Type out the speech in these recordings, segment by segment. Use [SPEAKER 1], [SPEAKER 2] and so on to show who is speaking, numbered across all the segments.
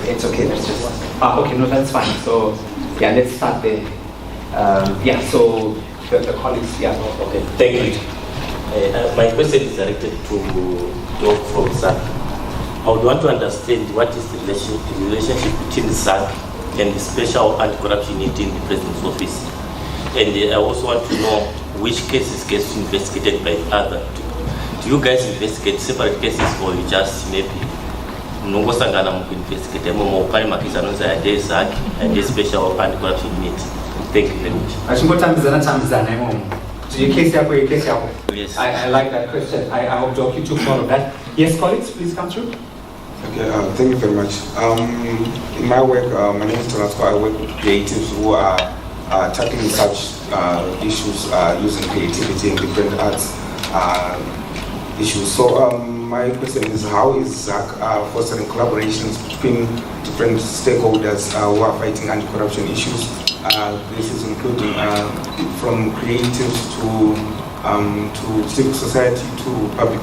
[SPEAKER 1] It's okay, let's just... okay, no, that's fine. So, yeah, let's start there. So the colleagues,
[SPEAKER 2] Okay, thank you. My question is directed to Doc from SAC. I would want to understand what is the relationship between SAC and the Special Anti-Corruption Unit in the President's Office. And I also want to know which cases gets investigated by other. Do you guys investigate separate cases, or you just maybe investigate SAC and the Special Anti-Corruption Unit? Thank you very much.
[SPEAKER 1] Yes. I like that question. I hope Doc you took note of that. Yes, colleagues, please come through.
[SPEAKER 3] Okay, thank you very much. In my work, my name is Tonasco. I work with creatives who are tackling such issues using creativity and different arts issues. So my question is, how is ZAC fostering collaborations between different stakeholders who are fighting anti-corruption issues? This is including from creatives to civil society to public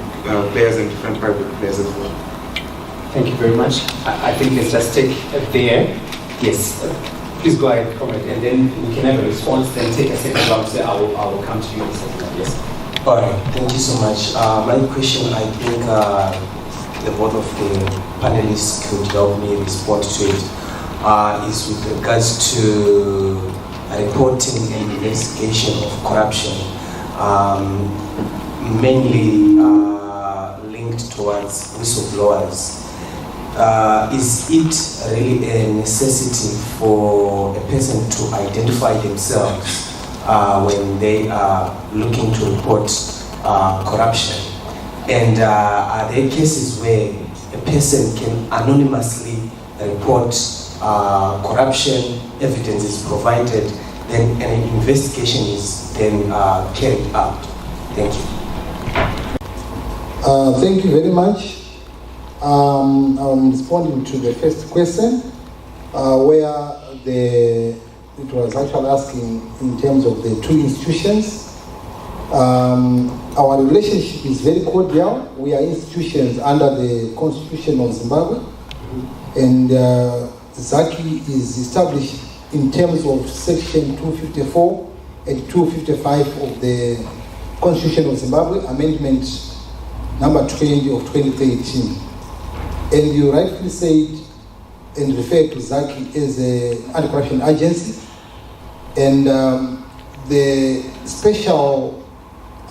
[SPEAKER 3] players and different private players as well.
[SPEAKER 1] Thank you very much. I think let's just take there. Yes, please go ahead, comment, and then we can have a response, then take a second round. So I will come to you in a second. Yes.
[SPEAKER 4] All right, thank you so much. My question, I think the both of the panelists could help me respond to it, is with regards to reporting and investigation of corruption, mainly linked towards whistleblowers. Is it really a necessity for a person to identify themselves when they are looking to report corruption? And are there cases where a person can anonymously report corruption, evidence is provided, then an investigation is then carried out? Thank you.
[SPEAKER 5] Thank you very much. I'm responding to the first question, where it was actually asking in terms of the two institutions. Our relationship is very cordial. We are institutions under the Constitution of Zimbabwe, and ZACI is established in terms of Section 254 and 255 of the Constitution of Zimbabwe, Amendment number 20 of 2013. And you rightly said and referred to ZACI as an anti-corruption agency, and the Special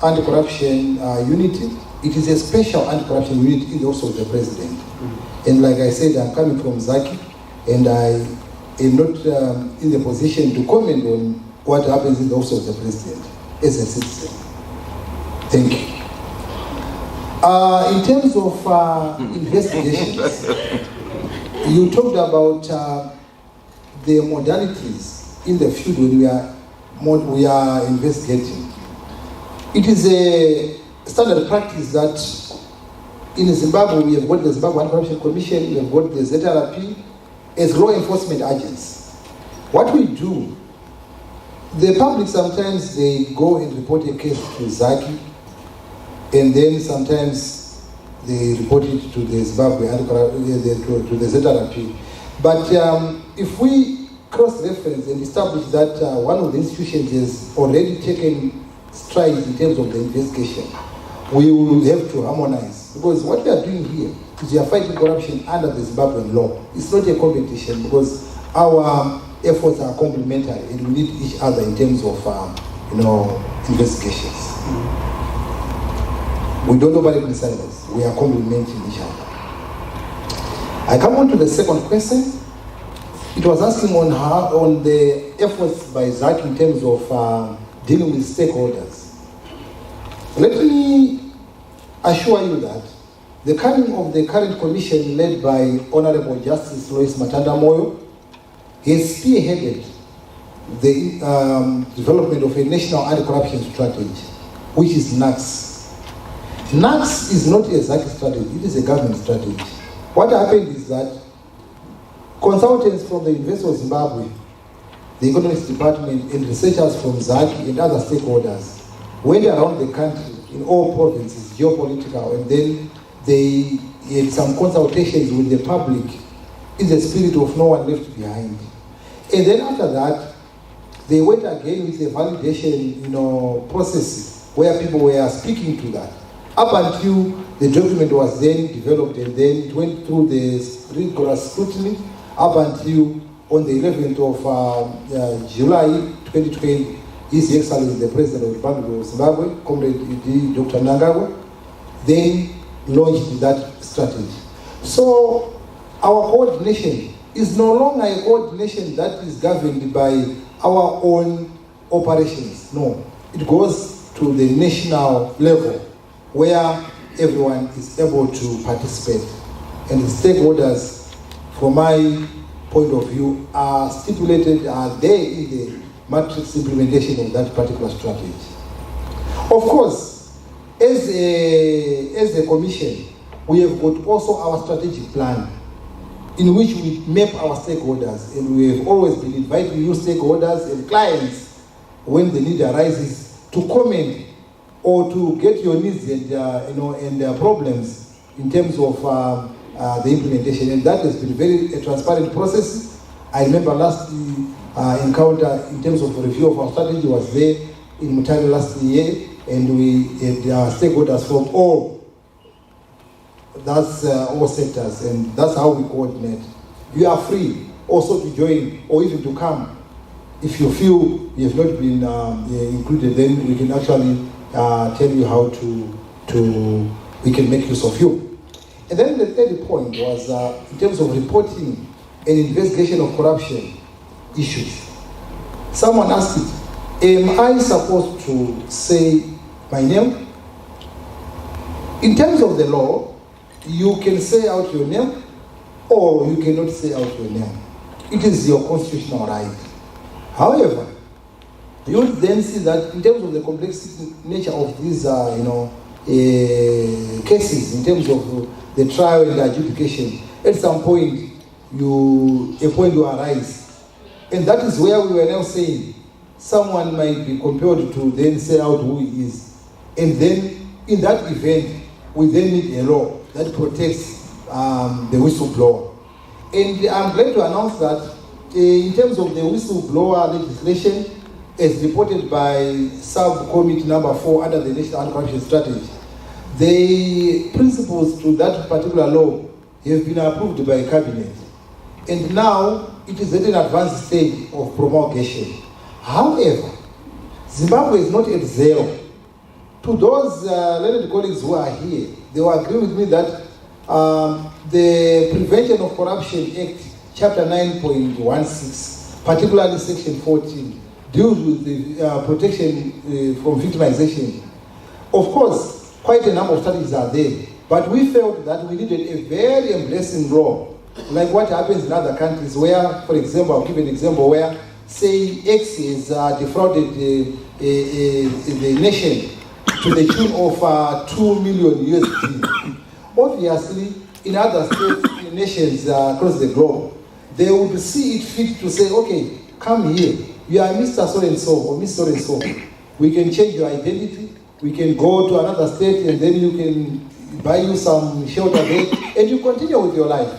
[SPEAKER 5] Anti-Corruption Unit, it is a special anti-corruption unit in the Office of the President. Mm-hmm. And like I said, I'm coming from ZACI, and I am not in the position to comment on what happens in the Office of the President as a citizen. Thank you. In terms of investigations, you talked about the modalities in the field when we are investigating. It is a standard practice that in Zimbabwe we have got the Zimbabwe Anti-Corruption Commission, we have got the ZRP as law enforcement agents. What we do, the public sometimes they go and report a case to ZACI, and then sometimes they report it to the Zimbabwe to the ZRP. But if we cross-reference and establish that one of the institutions has already taken strides in terms of the investigation, we will have to harmonize. Because what we are doing here is we are fighting corruption under the Zimbabwean law. It's not a competition, because our efforts are complementary and we need each other in terms of investigations. We don't operate in silence. We are complementing each other. I come on to the second question. It was asking on the efforts by ZAC in terms of dealing with stakeholders. Let me assure you that the coming of the current commission led by Honorable Justice Lois Matanda Moyo has spearheaded the development of a national anti-corruption strategy, which is NACS. NACS is not a ZAC strategy, it is a government strategy. What happened is that consultants from the University of Zimbabwe, the Economics Department, and researchers from ZAC and other stakeholders went around the country in all provinces, geopolitical, and then they had some consultations with the public in the spirit of no one left behind. And then after that, they went again with a validation, process where people were speaking to that. Up until the document was then developed, and then it went through the rigorous scrutiny up until on the 11th of July 2020, His Excellency the President of the Republic of Zimbabwe, Comrade Dr. Mnangagwa, then launched that strategy. So our coordination is no longer a coordination that is governed by our own operations. No, it goes to the national level where everyone is able to participate. And the stakeholders, from my point of view, are stipulated, are there in the matrix implementation of that particular strategy. Of course, as a commission, we have got also our strategic plan in which we map our stakeholders, and we have always been inviting new stakeholders and clients when the need arises to comment or to get your needs and problems in terms of the implementation, and that has been a transparent process. I remember last encounter in terms of review of our strategy was there in Mutare last year, and we had stakeholders from all sectors, and that's how we coordinate. You are free also to join or even to come. If you feel you have not been included, then we can actually tell you how we can make use of you. And then the third point was in terms of reporting and investigation of corruption issues. Someone asked it, am I supposed to say my name? In terms of the law, you can say out your name or you cannot say out your name. It is your constitutional right. However, you would then see that in terms of the complex nature of these cases, in terms of the trial and the adjudication, at some point a point will arise. And that is where we were now saying someone might be compelled to then say out who he is. And then in that event, we then need a law that protects the whistleblower. And I'm glad to announce that in terms of the whistleblower legislation, as reported by subcommittee number 4 under the National Anti-Corruption Strategy, the principles to that particular law have been approved by Cabinet. And now it is at an advanced stage of promulgation. However, Zimbabwe is not at zero. To those learned colleagues who are here, they will agree with me that the Prevention of Corruption Act, Chapter 9.16, particularly Section 14, deals with the protection from victimization. Of course, quite a number of studies are there, but we felt that we needed a very embracing law, like what happens in other countries where, for example, I'll give an example where, say, X is defrauded the nation to the tune of 2 million USD. Obviously, in other states, nations across the globe, they would see it fit to say, okay, come here, you are Mr. So-and-so or Miss So-and-so. We can change your identity, we can go to another state, and then you can buy you some shelter there, and you continue with your life.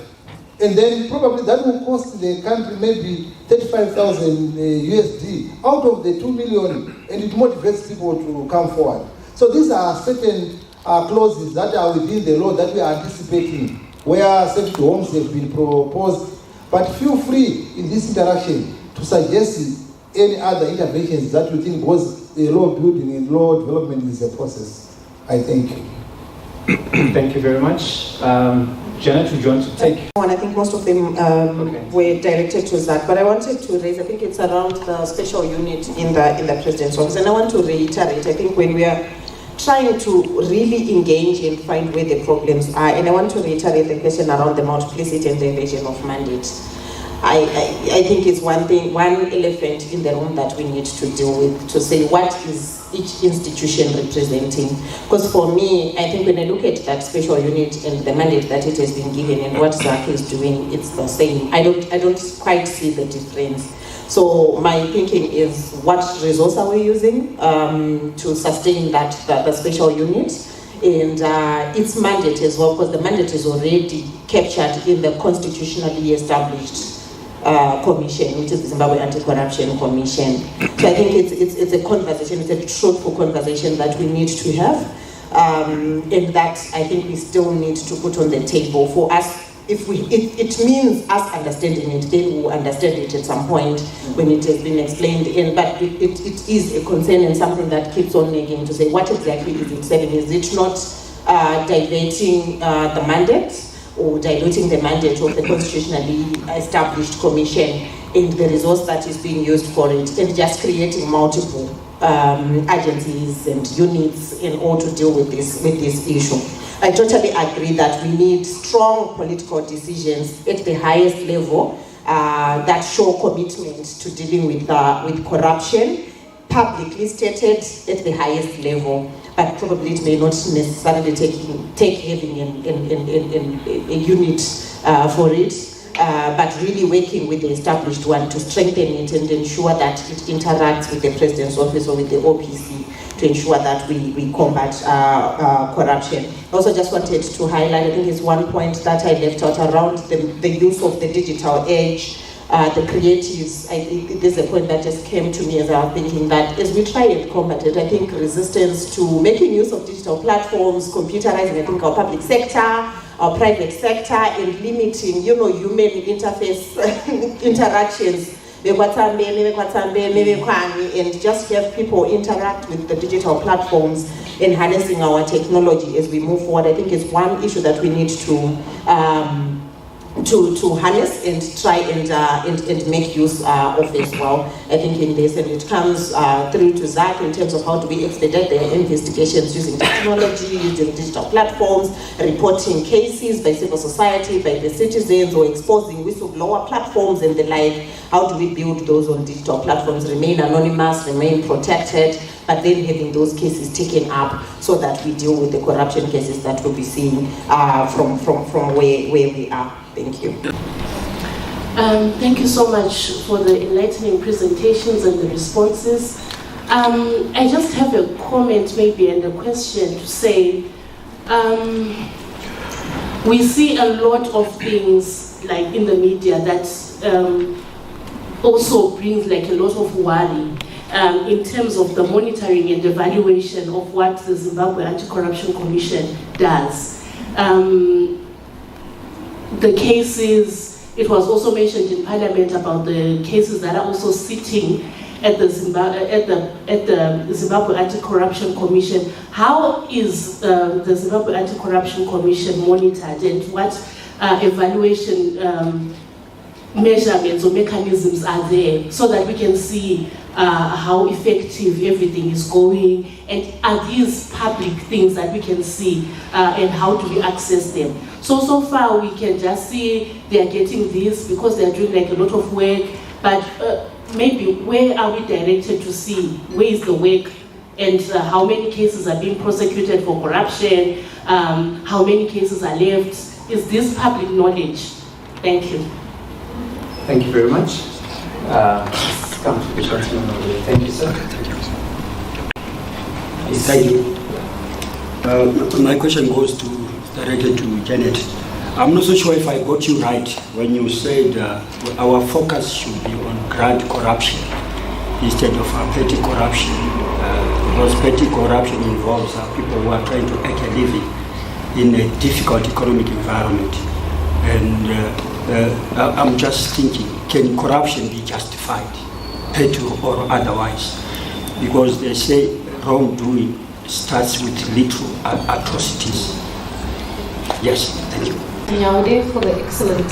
[SPEAKER 5] And then probably that will cost the country maybe 35,000 USD out of the 2 million, and it motivates people to come forward. So these are certain clauses that are within the law that we are anticipating, where safety homes have been proposed. But feel free in this interaction to suggest any other interventions that you think was a law building and law development is a process. I thank you.
[SPEAKER 1] Thank you very much. Janet, would you want to take?
[SPEAKER 6] And I think most of them were directed to that, but I wanted to raise, I think it's around the special unit in the President's office, and I want to reiterate, I think when we are trying to really engage and find where the problems are, and I want to reiterate the question around the multiplicity and the evasion of mandate. I think it's one elephant in the room that we need to deal with, to say what is each institution representing. Because for me, I think when I look at that special unit and the mandate that it has been given and what ZAC is doing, it's the same. I don't quite see the difference. So my thinking is, what resource are we using to sustain the special unit? and its mandate as well, because the mandate is already captured in the constitutionally established commission, which is the Zimbabwe Anti-Corruption Commission. So I think it's a conversation, it's a truthful conversation that we need to have, and that I think we still need to put on the table for us. If it means us understanding it, then we'll understand it at some point when it has been explained. But it is a concern and something that keeps on nagging to say, what exactly is it serving? Is it not dilating the mandate or diluting the mandate of the constitutionally established commission and the resource that is being used for it, and just creating multiple agencies and units in order to deal with this issue? I totally agree that we need strong political decisions at the highest level that show commitment to dealing with corruption, publicly stated at the highest level, but probably it may not necessarily take having a unit for it, but really working with the established one to strengthen it and ensure that it interacts with the President's office or with the OPC to ensure that we combat corruption. I also just wanted to highlight, I think it's one point that I left out around the use of the digital age, the creatives. I think there's a point that just came to me as I was thinking that as we try and combat it, I think resistance to making use of digital platforms, computerizing, I think our public sector, our private sector, and limiting, human interface interactions, and just have people interact with the digital platforms and harnessing our technology as we move forward. I think it's one issue that we need to harness and try and make use of as well. I think in this, and it comes through to Zach in terms of how do we expedite their investigations using technology, using digital platforms, reporting cases by civil society, by the citizens, or exposing whistleblower platforms and the like. How do we build those on digital platforms, remain anonymous, remain protected, but then having those cases taken up so that we deal with the corruption cases that we'll be seeing from where we are. Thank you.
[SPEAKER 7] Thank you so much for the enlightening presentations and the responses. I just have a comment maybe and a question to say, we see a lot of things like in the media that also brings like a lot of worry in terms of the monitoring and evaluation of what the Zimbabwe Anti-Corruption Commission does. The cases, it was also mentioned in Parliament about the cases that are also sitting at the Zimbabwe Anti-Corruption Commission. How is the Zimbabwe Anti-Corruption Commission monitored, and what evaluation measurements or mechanisms are there so that we can see how effective everything is going, and are these public things that we can see, and how do we access them? So far we can just see they are getting this because they are doing like a lot of work, but maybe where are we directed to see where is the work, and how many cases are being prosecuted for corruption, how many cases are left? Is this public knowledge? Thank you.
[SPEAKER 1] Thank you very much. Let's come to the gentleman over there. Thank you, sir.
[SPEAKER 8] Thank you. My question goes directed to Janet. I'm not so sure if I got you right when you said our focus should be on grand corruption instead of petty corruption, because petty corruption involves people who are trying to make a living in a difficult economic environment. And I'm just thinking, can corruption be justified, petty or otherwise? Because they say wrongdoing starts with little atrocities. Yes, thank you.
[SPEAKER 9] Yaude for the excellent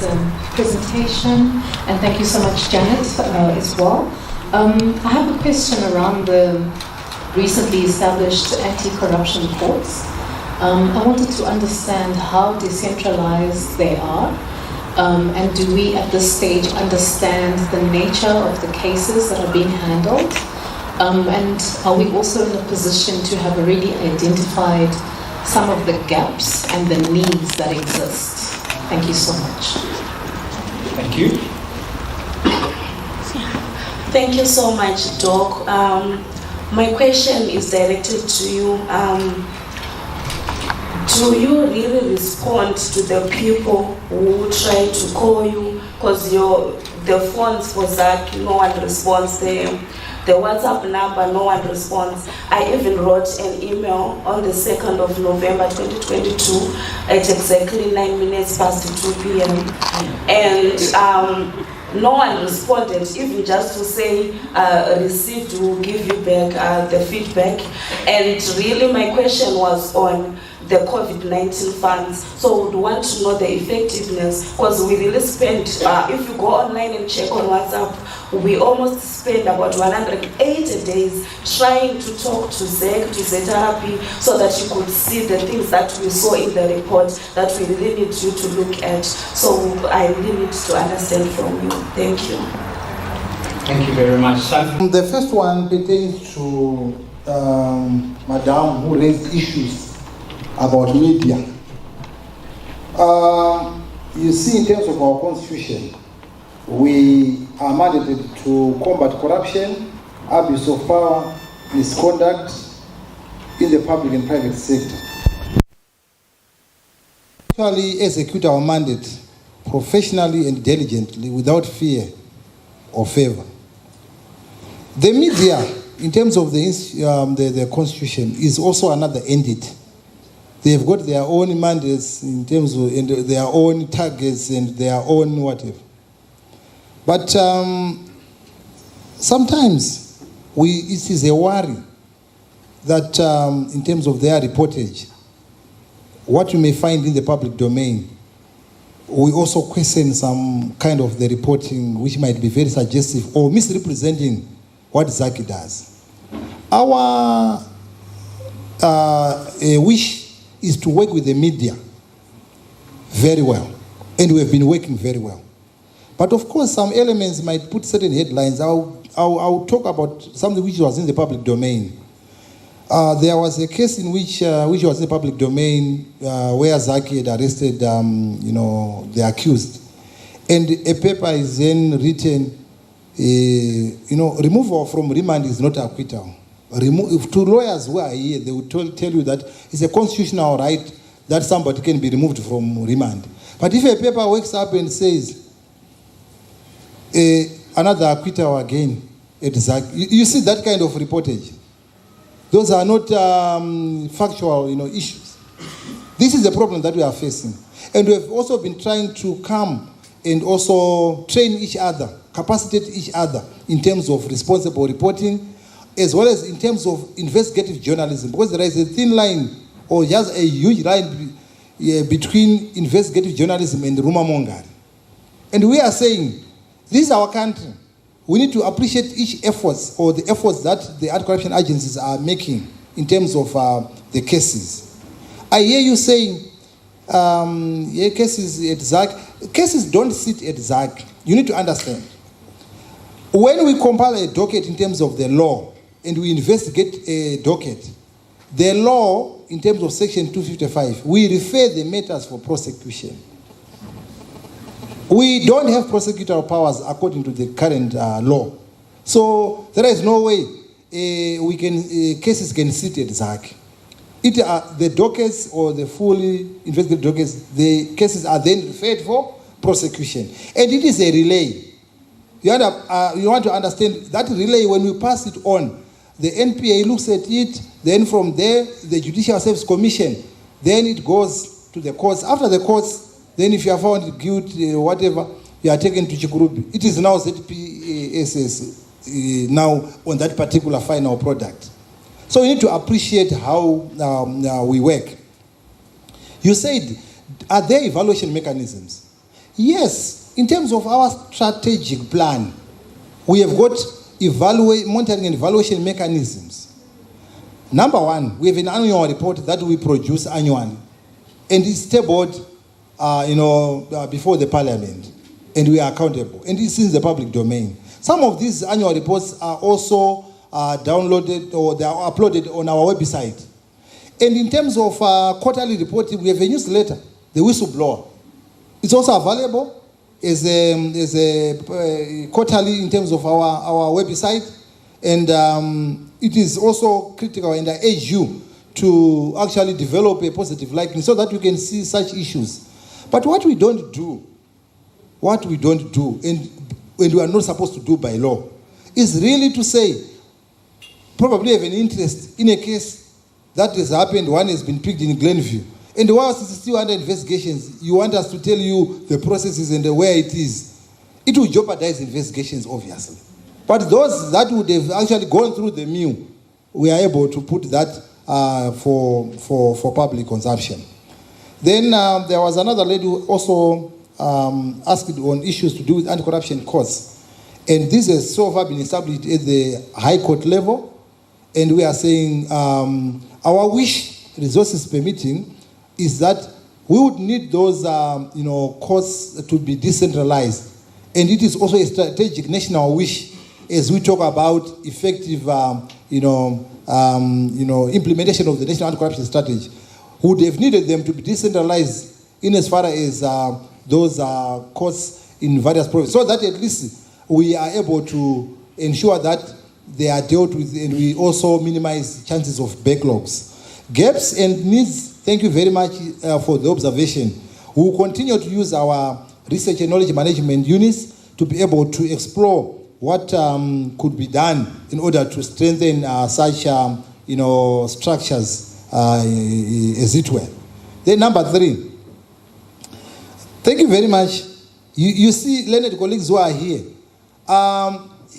[SPEAKER 9] presentation, and thank you so much, Janet, as well. I have a question around the recently established anti-corruption courts. I wanted to understand how decentralized they are, and do we at this stage understand the nature of the cases that are being handled? And are we also in a position to have already identified some of the gaps and the needs that exist? Thank you so much.
[SPEAKER 1] Thank you.
[SPEAKER 10] Thank you so much, Doc. My question is directed to you. do you really respond to the people who try to call you? Because the phones for Zach, no one responds them. The WhatsApp number, no one responds. I even wrote an email on the 2nd of November 2022 at exactly 9 minutes past 2 p.m. And no one responded, even just to say received, will give you back the feedback. And really my question was on the COVID-19 funds. So we want to know the effectiveness, because we really spend, if you go online and check on WhatsApp, we almost spend about 180 days trying to talk to ZEC, to Z-Therapy, so that you could see the things that we saw in the report that we really need you to look at. So I really need to understand from you. Thank you.
[SPEAKER 1] Thank you very much.
[SPEAKER 5] The first one pertains to Madame, who raised issues about media. You see, in terms of our constitution, we are mandated to combat corruption, abuse of power, misconduct in the public and private sector. Actually execute our mandate professionally and diligently without fear or favor. The media, in terms of the constitution, is also another entity. They've got their own mandates in terms of their own targets and their own whatever. But sometimes it is a worry that in terms of their reportage, what you may find in the public domain, we also question some kind of the reporting which might be very suggestive or misrepresenting what Zaki does. Our wish is to work with the media very well, and we have been working very well. But of course, some elements might put certain headlines. I'll talk about something which was in the public domain. There was a case in which was in the public domain where Zaki had arrested, the accused, and a paper is then written. Removal from remand is not acquittal. To lawyers who are here, they will tell you that it's a constitutional right that somebody can be removed from remand. But if a paper wakes up and says another acquittal again, you see that kind of reportage. Those are not factual, issues. This is the problem that we are facing, and we have also been trying to come and also train each other, capacitate each other in terms of responsible reporting, as well as in terms of investigative journalism, because there is a thin line or just a huge line between investigative journalism and rumor mongering. And we are saying, this is our country. We need to appreciate each efforts or the efforts that the anti-corruption agencies are making in terms of the cases. I hear you saying, cases at ZAC. Cases don't sit at ZAC. You need to understand. When we compile a docket in terms of the law, and we investigate a docket, the law, in terms of section 255, we refer the matters for prosecution. We don't have prosecutorial powers according to the current law. So there is no way cases can sit at ZAC. The dockets or the fully investigated dockets, the cases are then referred for prosecution. And it is a relay. You want to understand that relay, when we pass it on, the NPA looks at it, then from there, the Judicial Service Commission, then it goes to the courts. After the courts, then if you are found guilty, whatever, you are taken to Chikurubi. It is now ZPSS now on that particular final product. So you need to appreciate how we work. You said, are there evaluation mechanisms? Yes, in terms of our strategic plan, we have got monitoring and evaluation mechanisms. Number one, we have an annual report that we produce annually, and it's tabled, before the parliament, and we are accountable, and it's in the public domain. Some of these annual reports are also downloaded or they are uploaded on our website. And in terms of quarterly reporting, we have a newsletter, The Whistleblower. It's also available as a quarterly in terms of our website, and it is also critical, and I urge you to actually develop a positive likeness so that we can see such issues. But what we don't do, and we are not supposed to do by law, is really to say, probably have an interest in a case that has happened, one has been picked in Glenview, and whilst it's still under investigations, you want us to tell you the processes and where it is. It will jeopardize investigations, obviously. But those that would have actually gone through the mill, we are able to put that for public consumption. Then there was another lady who also asked on issues to do with anti-corruption courts. And this has so far been established at the High Court level. And we are saying our wish, resources permitting, is that we would need those courts to be decentralized. And it is also a strategic national wish as we talk about effective implementation of the national anti-corruption strategy. We would have needed them to be decentralized in as far as those courts in various provinces, so that at least we are able to ensure that they are dealt with and we also minimize chances of backlogs. Gaps and needs, thank you very much for the observation. We will continue to use our research and knowledge management units to be able to explore what could be done in order to strengthen such structures, as it were. Then number 3. Thank you very much. You see, learned colleagues who are here.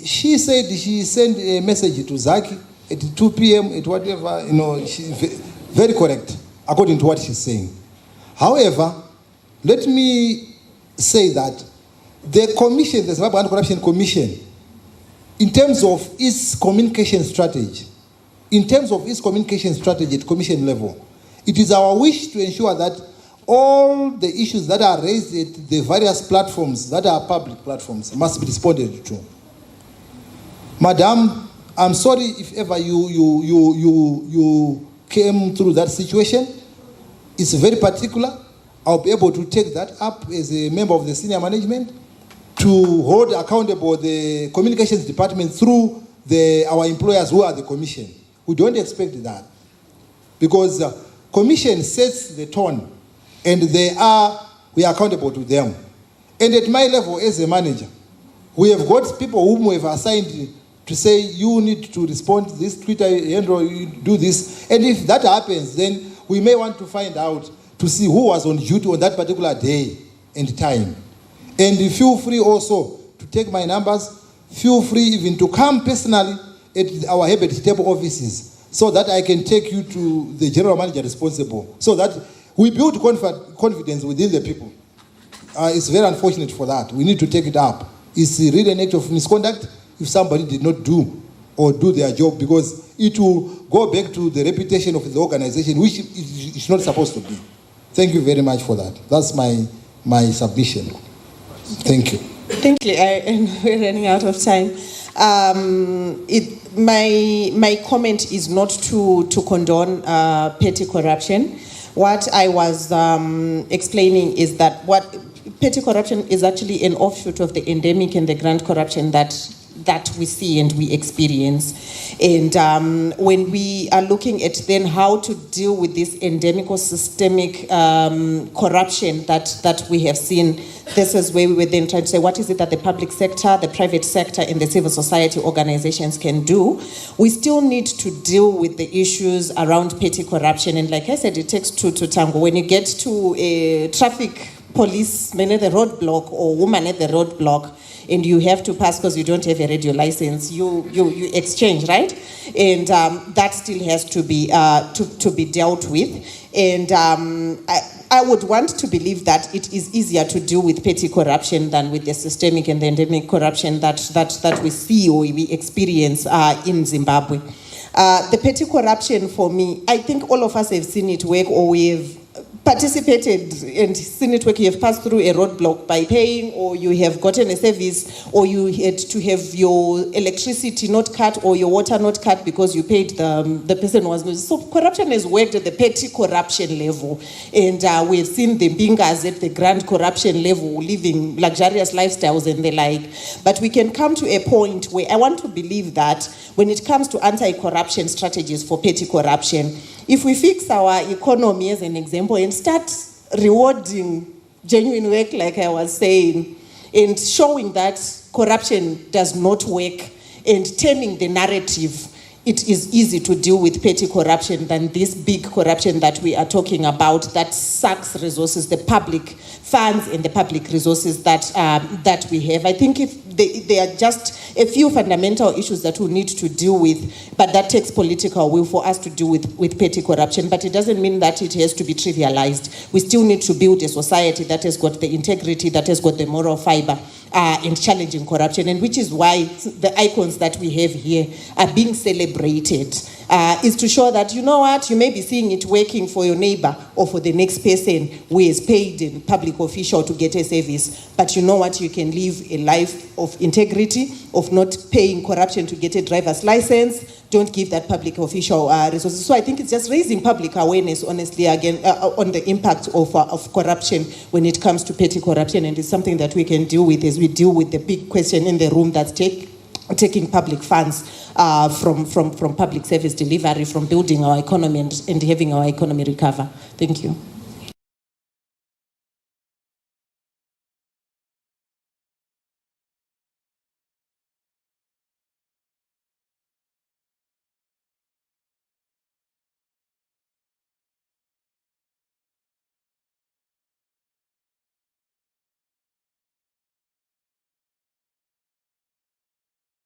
[SPEAKER 5] She said she sent a message to Zaki at 2 p.m. at whatever, she's very correct, according to what she's saying. However, let me say that the commission, the Zimbabwe Anti-Corruption Commission, in terms of its communication strategy at commission level, it is our wish to ensure that all the issues that are raised at the various platforms that are public platforms must be responded to. Madam, I'm sorry if ever you came through that situation. It's very particular. I'll be able to take that up as a member of the senior management to hold accountable the communications department through our employers who are the commission. We don't expect that, because commission sets the tone and we are accountable to them. And at my level as a manager, we have got people whom we have assigned to say, you need to respond to this Twitter handle, you do this. And if that happens, then we may want to find out to see who was on duty on that particular day and time. And feel free also to take my numbers. Feel free even to come personally at our Herbert Table offices so that I can take you to the general manager responsible, so that we build confidence within the people. It's very unfortunate for that. We need to take it up. It's really an act of misconduct if somebody did not do their job, because it will go back to the reputation of the organization, which it's not supposed to be. Thank you very much for that. That's my submission. Thank you.
[SPEAKER 6] Thank you. We're running out of time. My comment is not to condone petty corruption. What I was explaining is that what petty corruption is actually an offshoot of the endemic and the grand corruption that we see and we experience. And when we are looking at then how to deal with this endemic or systemic corruption that we have seen, this is where we were then trying to say, what is it that the public sector, the private sector, and the civil society organizations can do? We still need to deal with the issues around petty corruption. And like I said, it takes two to tango. When you get to a traffic policeman at the roadblock or woman at the roadblock, and you have to pass because you don't have a radio license, you exchange, right? And that still has to be dealt with. And I would want to believe that it is easier to deal with petty corruption than with the systemic and the endemic corruption that we see or we experience in Zimbabwe. The petty corruption, for me, I think all of us have seen it work, or we have participated and seen it work. You have passed through a roadblock by paying, or you have gotten a service, or you had to have your electricity not cut or your water not cut because you paid the person was not. So corruption has worked at the petty corruption level, and we have seen the bingas at the grand corruption level, living luxurious lifestyles and the like. But we can come to a point where I want to believe that when it comes to anti-corruption strategies for petty corruption, if we fix our economy as an example and start rewarding genuine work, like I was saying, and showing that corruption does not work, and turning the narrative, it is easy to deal with petty corruption than this big corruption that we are talking about that sucks resources, the public funds and the public resources that we have. I think if there are just a few fundamental issues that we need to deal with, but that takes political will for us to deal with petty corruption. But it doesn't mean that it has to be trivialized. We still need to build a society that has got the integrity, that has got the moral fiber, in challenging corruption, and which is why the icons that we have here are being celebrated, is to show that, you know what, you may be seeing it working for your neighbor or for the next person who is paid in public official to get a service, but you know what, you can live a life of integrity, of not paying corruption to get a driver's license. Don't give that public official resources. So I think it's just raising public awareness, honestly, again, on the impact of corruption when it comes to petty corruption, and it's something that we can deal with as we deal with the big question in the room that's taking public funds from public service delivery, from building our economy and having our economy recover. Thank you.